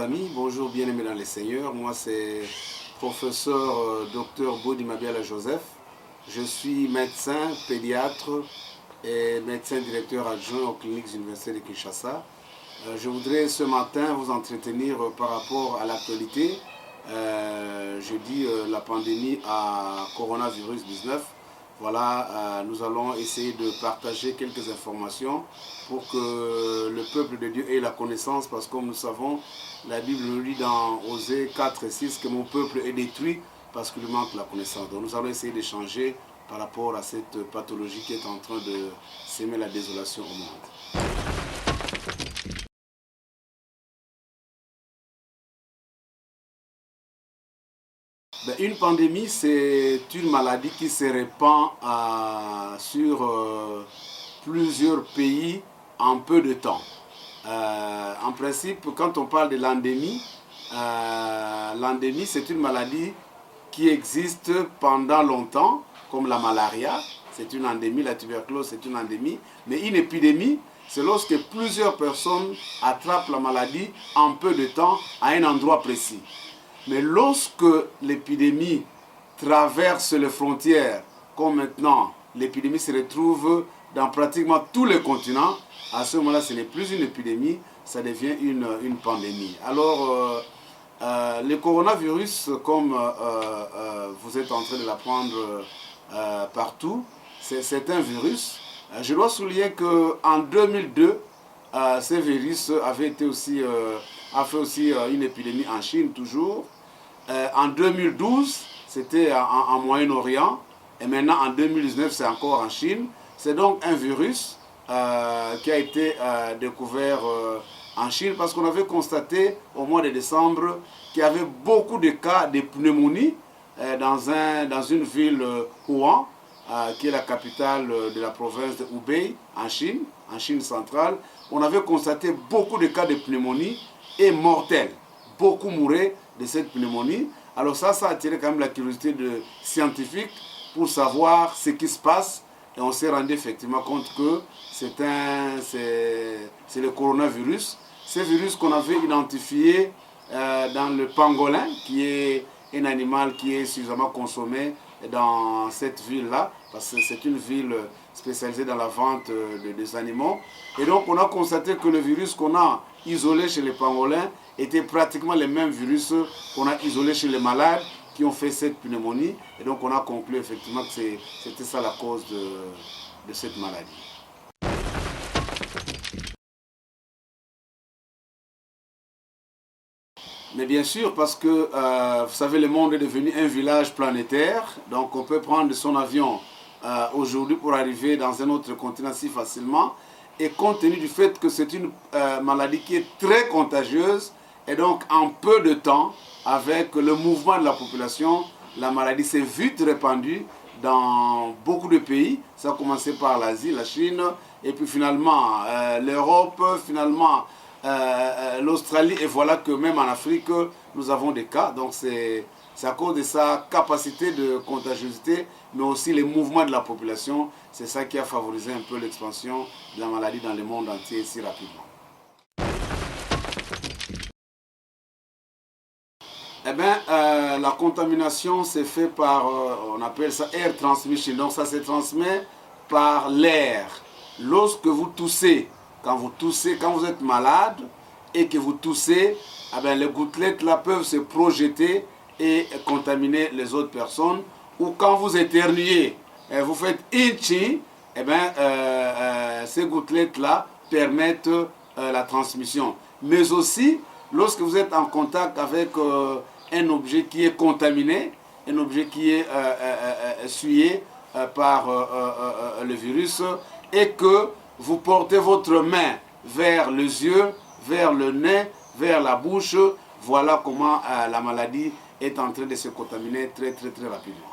amis, bonjour bien-aimés dans les seigneurs. Moi c'est professeur Dr Bodi Mabiala Joseph. Je suis médecin, pédiatre et médecin directeur adjoint aux cliniques universitaires de Kinshasa. Je voudrais ce matin vous entretenir par rapport à l'actualité. Je dis la pandémie à coronavirus 19. Voilà, nous allons essayer de partager quelques informations pour que le peuple de Dieu ait la connaissance, parce que comme nous savons, la Bible nous dit dans Osée 4 et 6 que mon peuple est détruit parce qu'il lui manque la connaissance. Donc nous allons essayer d'échanger par rapport à cette pathologie qui est en train de s'aimer la désolation au monde. Une pandémie, c'est une maladie qui se répand sur plusieurs pays en peu de temps. En principe, quand on parle de l'endémie, l'endémie c'est une maladie qui existe pendant longtemps, comme la malaria, c'est une endémie, la tuberculose c'est une endémie, mais une épidémie, c'est lorsque plusieurs personnes attrapent la maladie en peu de temps à un endroit précis. Mais lorsque l'épidémie traverse les frontières, comme maintenant l'épidémie se retrouve dans pratiquement tous les continents, à ce moment-là, ce n'est plus une épidémie, ça devient une pandémie. Alors, le coronavirus, comme vous êtes en train de l'apprendre partout, c'est un virus. Je dois souligner qu'en 2002, ce virus avait été aussi, a fait aussi une épidémie en Chine toujours. En 2012, c'était en Moyen-Orient. Et maintenant, en 2019, c'est encore en Chine. C'est donc un virus qui a été découvert en Chine parce qu'on avait constaté au mois de décembre qu'il y avait beaucoup de cas de pneumonie dans une ville, Wuhan, qui est la capitale de la province de Hubei, en Chine centrale. On avait constaté beaucoup de cas de pneumonie et mortels. Beaucoup mouraient de cette pneumonie. Alors ça a attiré quand même la curiosité de scientifiques pour savoir ce qui se passe. Et on s'est rendu effectivement compte que c'est le coronavirus. Ce virus qu'on avait identifié dans le pangolin, qui est un animal qui est suffisamment consommé dans cette ville-là, parce que c'est une ville spécialisée dans la vente des animaux. Et donc on a constaté que le virus qu'on a isolé chez les pangolins était pratiquement le même virus qu'on a isolé chez les malades qui ont fait cette pneumonie. Et donc on a conclu effectivement que c'était ça la cause de cette maladie. Mais bien sûr, parce que vous savez, le monde est devenu un village planétaire, donc on peut prendre son avion aujourd'hui pour arriver dans un autre continent si facilement. Et compte tenu du fait que c'est une maladie qui est très contagieuse, et donc en peu de temps, avec le mouvement de la population, la maladie s'est vite répandue dans beaucoup de pays. Ça a commencé par l'Asie, la Chine, et puis finalement l'Europe, finalement l'Australie, et voilà que même en Afrique, nous avons des cas. Donc c'est à cause de sa capacité de contagiosité, mais aussi les mouvements de la population. C'est ça qui a favorisé un peu l'expansion de la maladie dans le monde entier si rapidement. Eh bien, la contamination c'est fait par, on appelle ça air transmission. Donc ça se transmet par l'air. Lorsque vous toussez, quand vous êtes malade et que vous toussez, eh bien, les gouttelettes là peuvent se projeter et contaminer les autres personnes. Ou quand vous éternuez, vous faites itchy, eh bien, ces gouttelettes là permettent la transmission. Mais aussi, lorsque vous êtes en contact avec un objet qui est contaminé, un objet qui est essuyé par le virus, et que vous portez votre main vers les yeux, vers le nez, vers la bouche, voilà comment la maladie est en train de se contaminer très rapidement.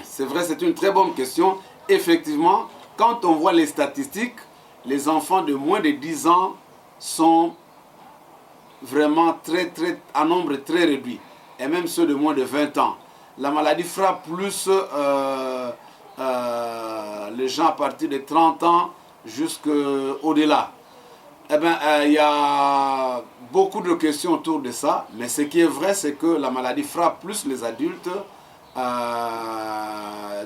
C'est vrai, c'est une très bonne question. Effectivement, quand on voit les statistiques, les enfants de moins de 10 ans sont vraiment en nombre très réduit. Et même ceux de moins de 20 ans. La maladie frappe les gens à partir de 30 ans jusqu'au-delà. Eh bien, il y a beaucoup de questions autour de ça, mais ce qui est vrai, c'est que la maladie frappe plus les adultes,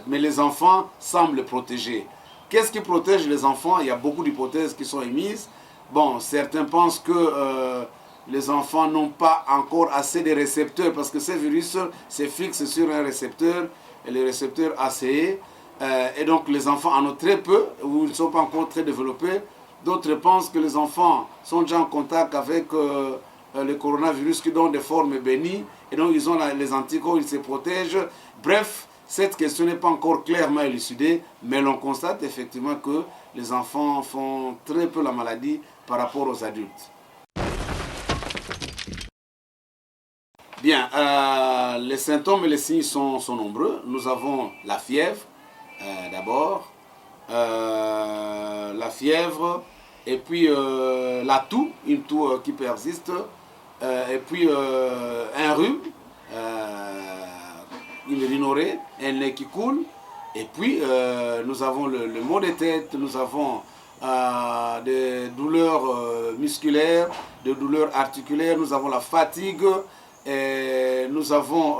mais les enfants semblent protégés. Qu'est-ce qui protège les enfants? Il y a beaucoup d'hypothèses qui sont émises. Bon, certains pensent que les enfants n'ont pas encore assez de récepteurs, parce que ces virus se fixent sur un récepteur, et le récepteur ACE, et donc les enfants en ont très peu, ou ils ne sont pas encore très développés. D'autres pensent que les enfants sont déjà en contact avec le coronavirus qui donne des formes bénignes, et donc ils ont les anticorps, ils se protègent. Bref, cette question n'est pas encore clairement élucidée, mais l'on constate effectivement que les enfants font très peu la maladie par rapport aux adultes. Bien, les symptômes et les signes sont nombreux. Nous avons la fièvre, d'abord, la fièvre, et puis la toux, une toux qui persiste, et puis un rhume, une rhinorrhée, un nez qui coule, et puis nous avons le maux de tête, nous avons des douleurs musculaires, des douleurs articulaires, nous avons la fatigue, et nous avons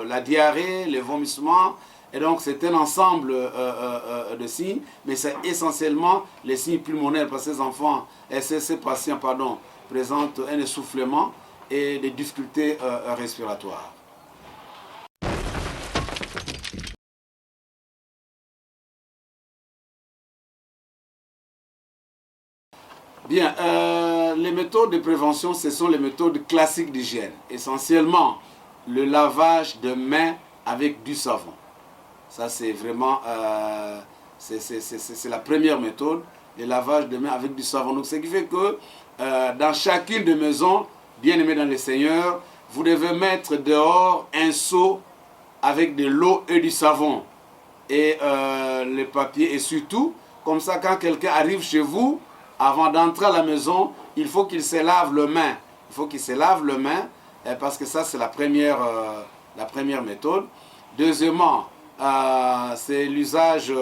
la diarrhée, les vomissements. Et donc c'est un ensemble de signes, mais c'est essentiellement les signes pulmonaires, parce que ces enfants, ces patients présentent un essoufflement et des difficultés respiratoires. Bien, les méthodes de prévention, ce sont les méthodes classiques d'hygiène. Essentiellement, le lavage de mains avec du savon. Ça, c'est vraiment c'est la première méthode, le lavage de mains avec du savon. Donc, ce qui fait que dans chacune des maisons, bien aimés dans le Seigneur, vous devez mettre dehors un seau avec de l'eau et du savon et le papier. Et surtout, comme ça, quand quelqu'un arrive chez vous, avant d'entrer à la maison, il faut qu'il se lave les mains. Il faut qu'il se lave les mains, parce que ça, c'est la première méthode. Deuxièmement, c'est l'usage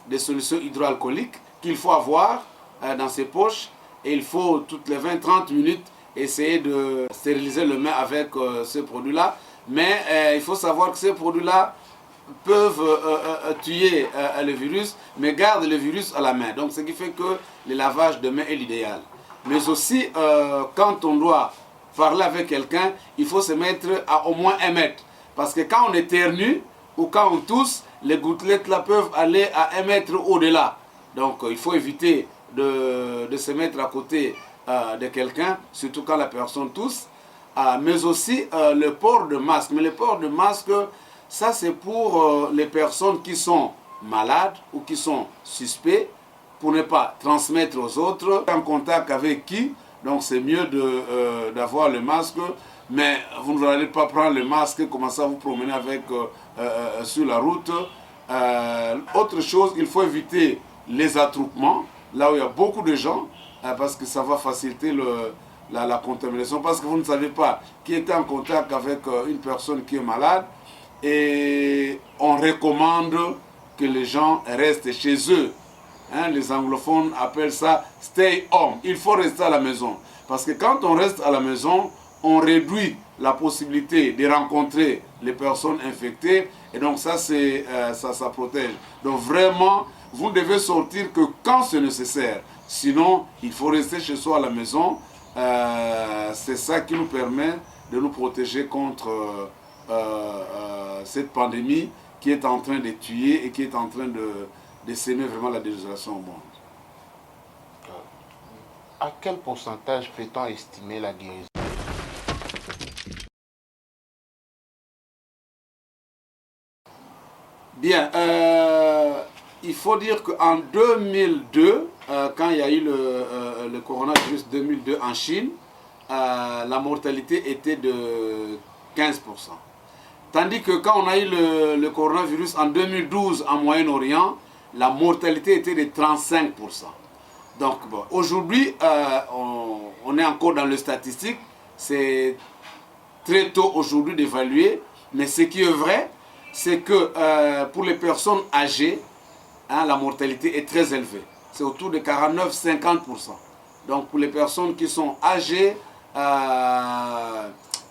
des solutions hydroalcooliques qu'il faut avoir dans ses poches. Et il faut toutes les 20-30 minutes essayer de stériliser les mains avec ce produit-là. Mais il faut savoir que ces produits-là peuvent tuer le virus, mais gardent le virus à la main. Donc, ce qui fait que le lavage de main est l'idéal. Mais aussi, quand on doit parler avec quelqu'un, il faut se mettre à au moins 1 mètre. Parce que quand on éternue ou quand on tousse, les gouttelettes là peuvent aller à 1 mètre au-delà. Donc, il faut éviter de se mettre à côté de quelqu'un, surtout quand la personne tousse. Mais aussi le port de masque. Mais le port de masque, ça c'est pour les personnes qui sont malades ou qui sont suspects, pour ne pas transmettre aux autres. En contact avec qui, donc c'est mieux d'avoir le masque, mais vous n'allez pas prendre le masque, commencer à vous promener avec sur la route. Autre chose, il faut éviter les attroupements, là où il y a beaucoup de gens, parce que ça va faciliter la contamination, parce que vous ne savez pas qui était en contact avec une personne qui est malade, et on recommande que les gens restent chez eux. Hein, les anglophones appellent ça « stay home ». Il faut rester à la maison, parce que quand on reste à la maison, on réduit la possibilité de rencontrer les personnes infectées, et donc ça, ça protège. Donc vraiment, vous ne devez sortir que quand c'est nécessaire. Sinon, il faut rester chez soi à la maison. C'est ça qui nous permet de nous protéger contre cette pandémie qui est en train de tuer et qui est en train de s'aimer vraiment la désolation au monde. À quel pourcentage peut-on estimer la guérison? Bien, il faut dire qu'en 2002, quand il y a eu le coronavirus 2002 en Chine, la mortalité était de 15%. Tandis que quand on a eu le coronavirus en 2012 en Moyen-Orient, la mortalité était de 35%. Donc bon, aujourd'hui, on est encore dans le statistique. C'est très tôt aujourd'hui d'évaluer, mais ce qui est vrai, c'est que pour les personnes âgées, hein, la mortalité est très élevée. C'est autour de 49-50%. Donc pour les personnes qui sont âgées,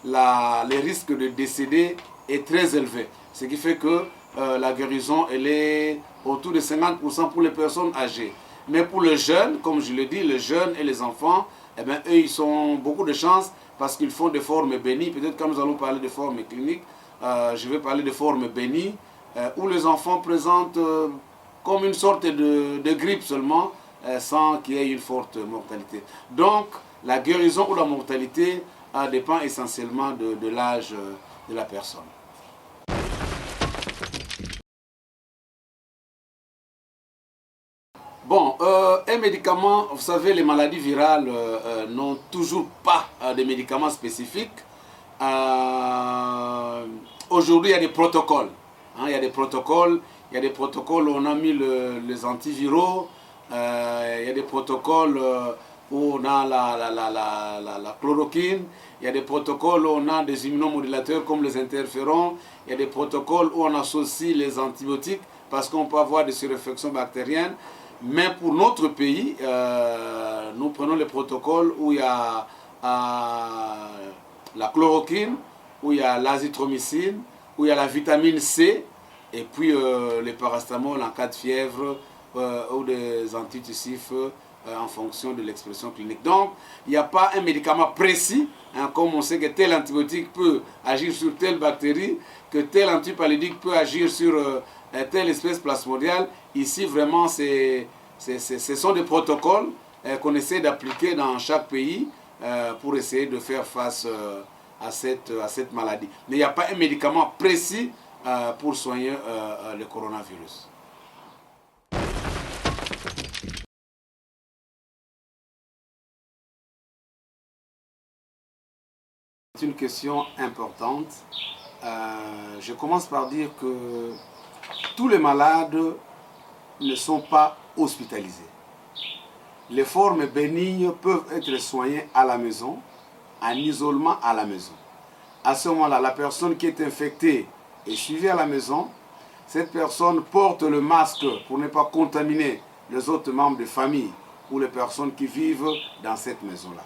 les risques de décéder est très élevé. Ce qui fait que la guérison elle est autour de 50% pour les personnes âgées. Mais pour les jeunes, comme je l'ai dit, les jeunes et les enfants, eh bien, eux, ils ont beaucoup de chance parce qu'ils font des formes bénies. Peut-être quand nous allons parler de formes cliniques, je vais parler de formes bénies, où les enfants présentent comme une sorte de grippe seulement, sans qu'il y ait une forte mortalité. Donc, la guérison ou la mortalité dépend essentiellement de l'âge de la personne. Bon, un médicament, vous savez, les maladies virales n'ont toujours pas de médicaments spécifiques. Aujourd'hui, il y a des protocoles. Hein, il y a des protocoles où on a mis les antiviraux. Il y a des protocoles où on a la chloroquine. Il y a des protocoles où on a des immunomodulateurs comme les interférons. Il y a des protocoles où on associe les antibiotiques parce qu'on peut avoir des surinfections bactériennes. Mais pour notre pays, nous prenons les protocoles où il y a la chloroquine, où il y a l'azithromycine, où il y a la vitamine C, et puis les paracétamol en cas de fièvre ou des antitussifs en fonction de l'expression clinique. Donc, il n'y a pas un médicament précis, hein, comme on sait que tel antibiotique peut agir sur telle bactérie, que tel antipaludique peut agir sur telle espèce plasmodiale. Ici, vraiment, ce sont des protocoles qu'on essaie d'appliquer dans chaque pays pour essayer de faire face à cette maladie. Mais il n'y a pas un médicament précis pour soigner le coronavirus. C'est une question importante. Je commence par dire que tous les malades ne sont pas hospitalisés. Les formes bénignes peuvent être soignées à la maison, en isolement à la maison. À ce moment-là, la personne qui est infectée est suivie à la maison. Cette personne porte le masque pour ne pas contaminer les autres membres de famille ou les personnes qui vivent dans cette maison-là.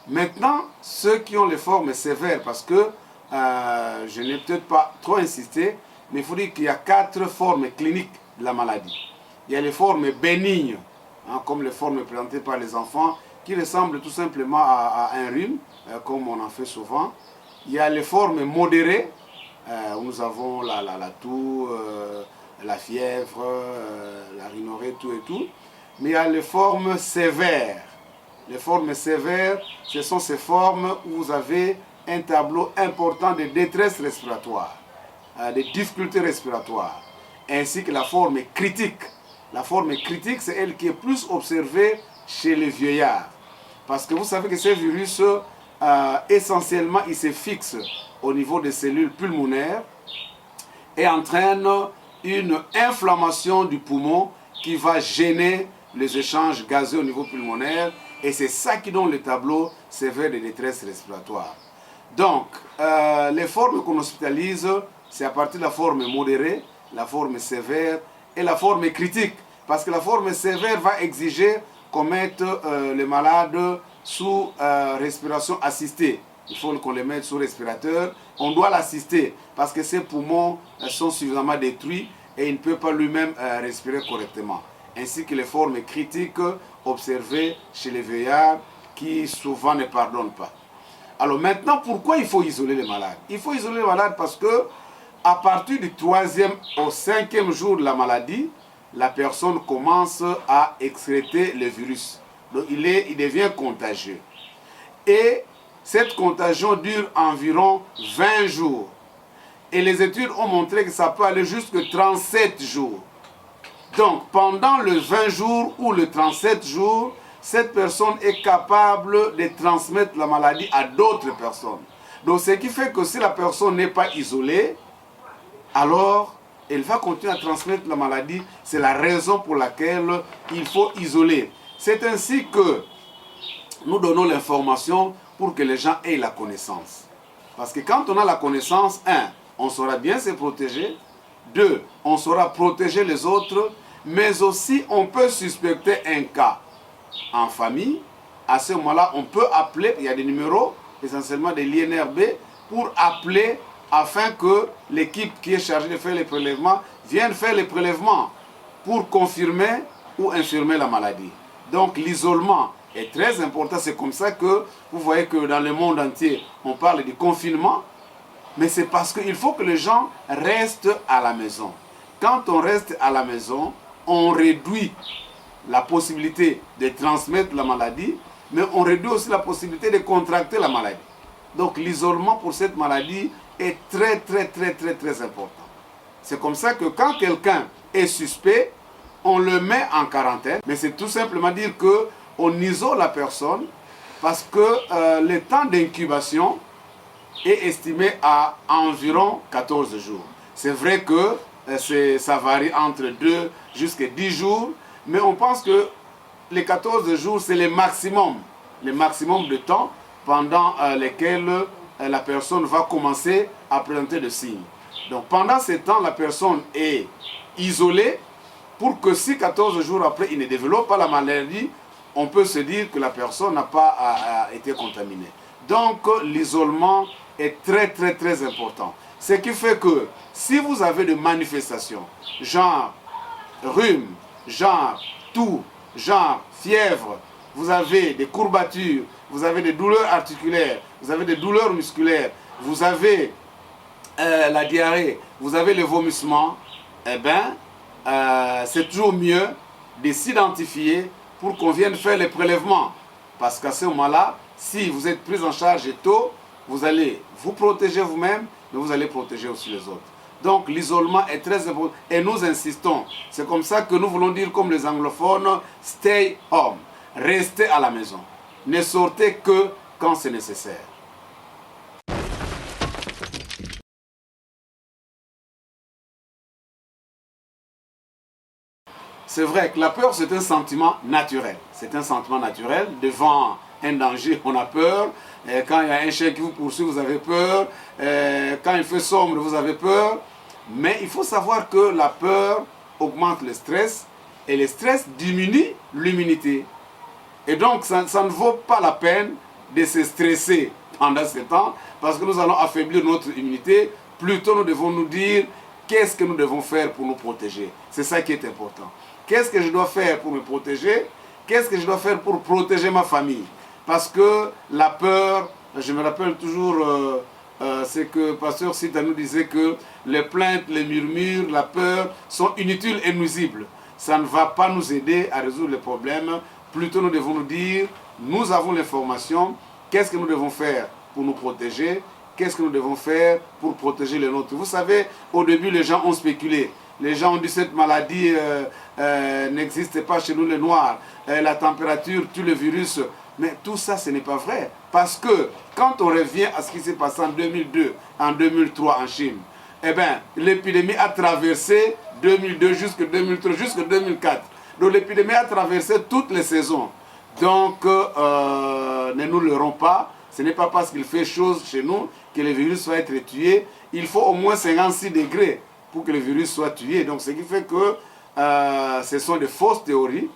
Maintenant, ceux qui ont les formes sévères, parce que je n'ai peut-être pas trop insisté, mais il faut dire qu'il y a 4 formes cliniques de la maladie. Il y a les formes bénignes, hein, comme les formes présentées par les enfants, qui ressemblent tout simplement à un rhume, comme on en fait souvent. Il y a les formes modérées, où nous avons la toux, la fièvre, la rhinorrhée, tout et tout. Mais il y a les formes sévères. Les formes sévères, ce sont ces formes où vous avez un tableau important de détresse respiratoire, de difficultés respiratoires, ainsi que la forme critique. La forme critique, c'est elle qui est plus observée chez les vieillards. Parce que vous savez que ces virus, essentiellement, ils se fixent au niveau des cellules pulmonaires et entraînent une inflammation du poumon qui va gêner les échanges gazeux au niveau pulmonaire. Et c'est ça qui donne le tableau sévère de détresse respiratoire. Donc, les formes qu'on hospitalise, c'est à partir de la forme modérée, la forme sévère et la forme critique. Parce que la forme sévère va exiger qu'on mette les malades sous respiration assistée. Il faut qu'on les mette sous respirateur. On doit l'assister parce que ses poumons sont suffisamment détruits et il ne peut pas lui-même respirer correctement. Ainsi que les formes critiques observées chez les vieillards qui souvent ne pardonnent pas. Alors maintenant, pourquoi il faut isoler les malades? Il faut isoler les malades parce que à partir du 3e au 5e jour de la maladie, la personne commence à excréter le virus. Donc il devient contagieux. Et cette contagion dure environ 20 jours. Et les études ont montré que ça peut aller jusqu'à 37 jours. Donc, pendant le 20 jours ou le 37 jours, cette personne est capable de transmettre la maladie à d'autres personnes. Donc, ce qui fait que si la personne n'est pas isolée, alors elle va continuer à transmettre la maladie. C'est la raison pour laquelle il faut isoler. C'est ainsi que nous donnons l'information pour que les gens aient la connaissance. Parce que quand on a la connaissance, on saura bien se protéger. 2, on saura protéger les autres. Mais aussi, on peut suspecter un cas en famille. À ce moment-là, on peut appeler, il y a des numéros, essentiellement des l'INRB, pour appeler afin que l'équipe qui est chargée de faire les prélèvements vienne faire les prélèvements pour confirmer ou infirmer la maladie. Donc l'isolement est très important. C'est comme ça que vous voyez que dans le monde entier, on parle du confinement. Mais c'est parce qu'il faut que les gens restent à la maison. Quand on reste à la maison, on réduit la possibilité de transmettre la maladie, mais on réduit aussi la possibilité de contracter la maladie. Donc l'isolement pour cette maladie est très important. C'est comme ça que quand quelqu'un est suspect, on le met en quarantaine. Mais c'est tout simplement dire qu'on isole la personne parce que le temps d'incubation est estimé à environ 14 jours. C'est vrai que ça varie entre 2 jusqu'à 10 jours, mais on pense que les 14 jours, c'est le maximum de temps pendant lesquels la personne va commencer à présenter des signes. Donc pendant ce temps, la personne est isolée pour que si 14 jours après, il ne développe pas la maladie, on peut se dire que la personne n'a pas été contaminée. Donc l'isolement est très important. Ce qui fait que si vous avez des manifestations, genre rhume, genre toux, genre fièvre, vous avez des courbatures, vous avez des douleurs articulaires, vous avez des douleurs musculaires, vous avez la diarrhée, vous avez le vomissement, eh bien, c'est toujours mieux de s'identifier pour qu'on vienne faire les prélèvements. Parce qu'à ce moment-là, si vous êtes pris en charge tôt, vous allez vous protéger vous-même, mais vous allez protéger aussi les autres. Donc l'isolement est très important et nous insistons. C'est comme ça que nous voulons dire comme les anglophones, stay home. Restez à la maison. Ne sortez que quand c'est nécessaire. C'est vrai que la peur, c'est un sentiment naturel. C'est un sentiment naturel. Devant un danger, on a peur. Quand il y a un chien qui vous poursuit, vous avez peur. Quand il fait sombre, vous avez peur. Mais il faut savoir que la peur augmente le stress et le stress diminue l'immunité. Et donc, ça ne vaut pas la peine de se stresser pendant ce temps parce que nous allons affaiblir notre immunité. Plutôt, nous devons nous dire qu'est-ce que nous devons faire pour nous protéger. C'est ça qui est important. Qu'est-ce que je dois faire pour me protéger? Qu'est-ce que je dois faire pour protéger ma famille? Parce que la peur, je me rappelle toujours c'est que Pasteur Sita nous disait que les plaintes, les murmures, la peur sont inutiles et nuisibles. Ça ne va pas nous aider à résoudre les problèmes. Plutôt, nous devons nous dire, nous avons l'information, qu'est-ce que nous devons faire pour nous protéger? Qu'est-ce que nous devons faire pour protéger les nôtres? Vous savez, au début, les gens ont spéculé. Les gens ont dit cette maladie n'existe pas chez nous les Noirs. La température tue le virus. Mais tout ça, ce n'est pas vrai. Parce que quand on revient à ce qui s'est passé en 2002, en 2003 en Chine, eh bien, l'épidémie a traversé 2002 jusqu'en 2003, jusqu'en 2004. Donc l'épidémie a traversé toutes les saisons. Donc, ne nous leurrons pas. Ce n'est pas parce qu'il fait chaud chez nous que le virus va être tué. Il faut au moins 56 degrés pour que le virus soit tué. Donc, ce qui fait que ce sont des fausses théories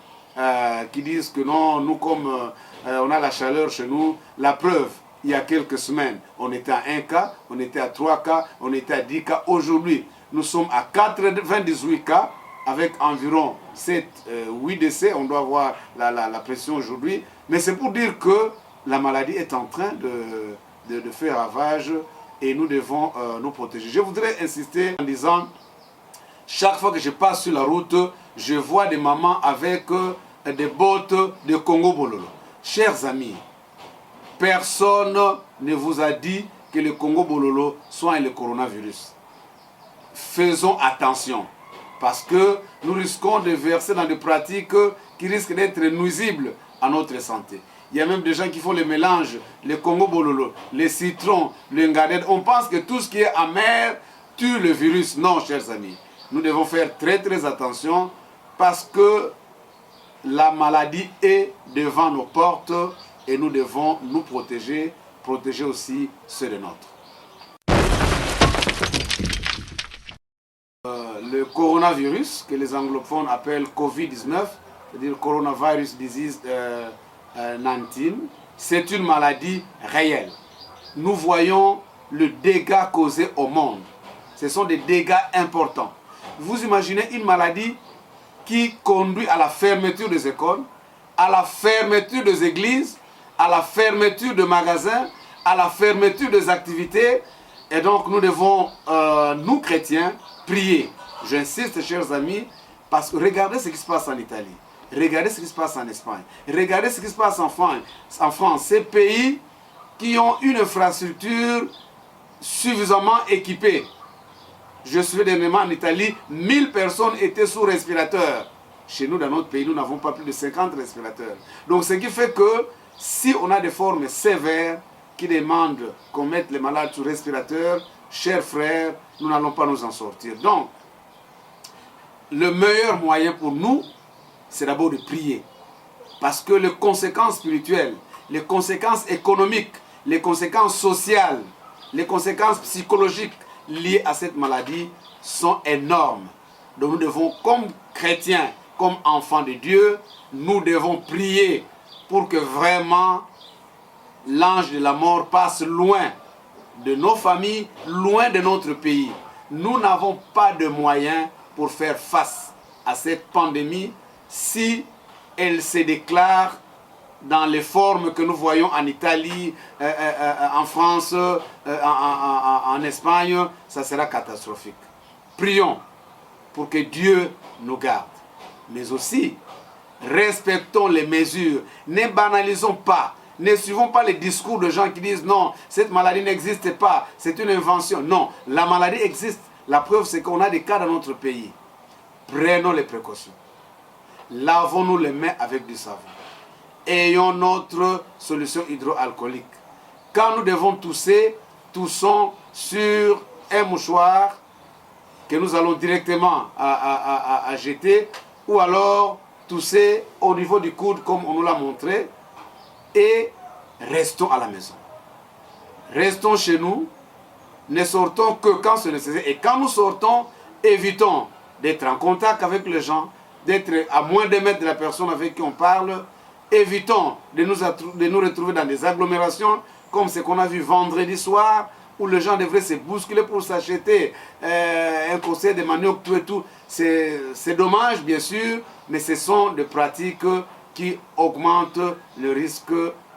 qui disent que non, nous comme on a la chaleur chez nous, la preuve, il y a quelques semaines, on était à 1 cas, on était à 3 cas, on était à 10 cas. Aujourd'hui, nous sommes à 98 cas avec environ 8 décès. On doit voir la pression aujourd'hui. Mais c'est pour dire que la maladie est en train de faire ravage et nous devons nous protéger. Je voudrais insister en disant, chaque fois que je passe sur la route, je vois des mamans avec des bottes de Congo Bololo. Chers amis, personne ne vous a dit que le Congo Bololo soigne le coronavirus. Faisons attention, parce que nous risquons de verser dans des pratiques qui risquent d'être nuisibles à notre santé. Il y a même des gens qui font le mélange, le Congo Bololo, les citrons, le ngaded. On pense que tout ce qui est amer tue le virus. Non, chers amis. Nous devons faire très attention parce que la maladie est devant nos portes et nous devons nous protéger aussi ceux de nôtres. Le coronavirus, que les anglophones appellent Covid-19, c'est-à-dire Coronavirus Disease 19, c'est une maladie réelle. Nous voyons le dégât causé au monde. Ce sont des dégâts importants. Vous imaginez une maladie qui conduit à la fermeture des écoles, à la fermeture des églises, à la fermeture de magasins, à la fermeture des activités. Et donc nous devons, nous chrétiens, prier. J'insiste, chers amis, parce que regardez ce qui se passe en Italie, regardez ce qui se passe en Espagne, regardez ce qui se passe en France. Ces pays qui ont une infrastructure suffisamment équipée. Je suis dernièrement en Italie, 1000 personnes étaient sous respirateur. Chez nous, dans notre pays, nous n'avons pas plus de 50 respirateurs. Donc ce qui fait que si on a des formes sévères qui demandent qu'on mette les malades sous respirateur, chers frères, nous n'allons pas nous en sortir. Donc, le meilleur moyen pour nous, c'est d'abord de prier. Parce que les conséquences spirituelles, les conséquences économiques, les conséquences sociales, les conséquences psychologiques liées à cette maladie sont énormes. Donc nous devons, comme chrétiens, comme enfants de Dieu, nous devons prier pour que vraiment l'ange de la mort passe loin de nos familles, loin de notre pays. Nous n'avons pas de moyens pour faire face à cette pandémie si elle se déclare dans les formes que nous voyons en Italie, en France, en Espagne. Ça sera catastrophique. Prions pour que Dieu nous garde. Mais aussi, respectons les mesures. Ne banalisons pas. Ne suivons pas les discours de gens qui disent non, cette maladie n'existe pas, c'est une invention. Non, la maladie existe. La preuve, c'est qu'on a des cas dans notre pays. Prenons les précautions. Lavons-nous les mains avec du savon. Ayons notre solution hydroalcoolique. Quand nous devons tousser, toussons sur un mouchoir que nous allons directement à jeter, ou alors tousser au niveau du coude comme on nous l'a montré, et restons à la maison. Restons chez nous, ne sortons que quand c'est nécessaire. Et quand nous sortons, évitons d'être en contact avec les gens, d'être à moins de mètres de la personne avec qui on parle. Évitons de nous retrouver dans des agglomérations comme ce qu'on a vu vendredi soir, où les gens devraient se bousculer pour s'acheter un conseil de manioc, tout et tout. C'est dommage, bien sûr, mais ce sont des pratiques qui augmentent le risque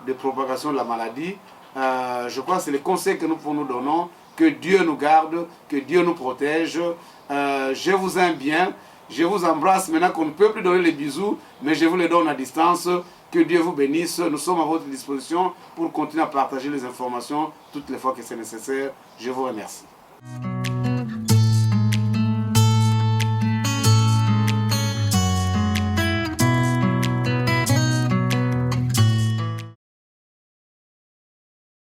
de propagation de la maladie. Je crois que c'est le conseil que nous nous donnons. Que Dieu nous garde, que Dieu nous protège. Je vous aime bien. Je vous embrasse maintenant qu'on ne peut plus donner les bisous, mais je vous les donne à distance. Que Dieu vous bénisse. Nous sommes à votre disposition pour continuer à partager les informations toutes les fois que c'est nécessaire. Je vous remercie.